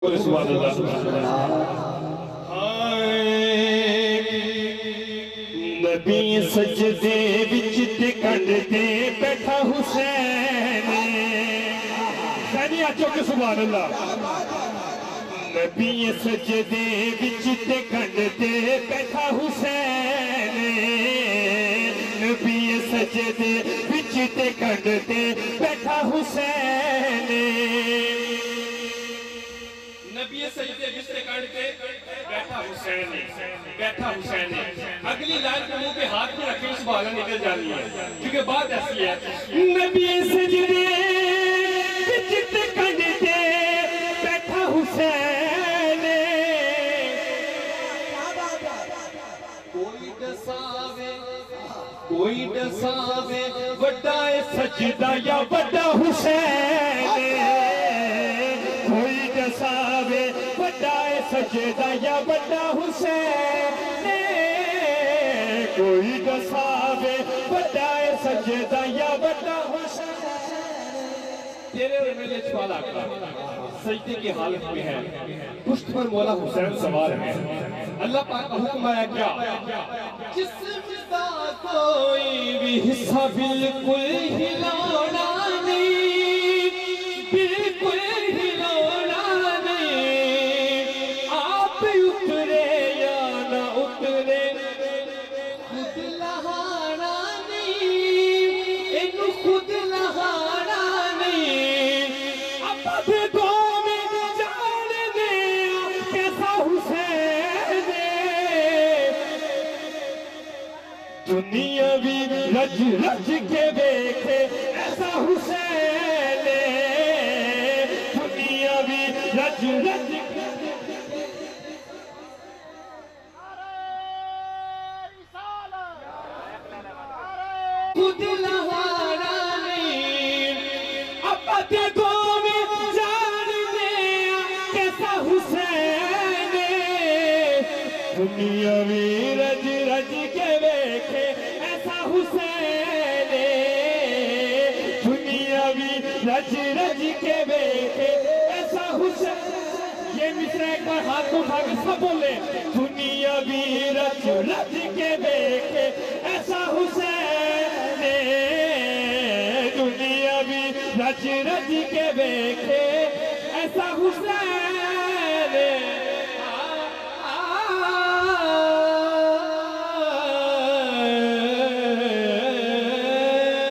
سبحان اللہ نبی سجدے وچ تے کندے بیٹھا حسین سینی آچو کہ سبحان اللہ نبی سجدے وچ تے کندے بیٹھا حسین نبی سجدے وچ تے کندے بیٹھا حسین نبی سجدے بستے کانٹے بیٹھا حسین اگلی لائن کو منہ پہ ہاتھ میں رکھیں سبحان اللہ نکل جانی ہے کیونکہ بات ایسی ہے نبی سجدے بستے کانٹے بیٹھا حسین کوئی ڈساوے وڈا سجدہ یا وڈا حسین کوئی ڈساوے وڈا سجدہ یا وڈا حسین کوئی ڈساوے وڈا سجدہ یا وڈا حسین تیرے اور میرے چھوالا سجدے کی حالت میں ہے پشت پر مولا حسین سوار ہے اللہ پاک کا حکم آیا کیا جسم دا کوئی بھی حصہ بالکل ہلانا نہیں بالکل ہلانا نہیں آپ اترے یا نہ اترے خود لہانا نہیں ان خود لہانا نہیں اب دو میں جان دیا کیسا حسین دنیا بھی رج رج کے دیکھے ایسا حسین دنیا بھی رج رج کے خود لہانا نہیں اب دو میں جان دیا کیسا حسین دنیا بھی رج رج کے دیکھے ایسا حسین دنیا بھی رج رج کے دیکھے ایسا حسین یہ مصرع ایک بار ہاتھ کو اٹھا کے سب بولے دنیا بھی رج رج کے دیکھے ایسا حسین دنیا بھی رج رج کے دیکھے ایسا حسین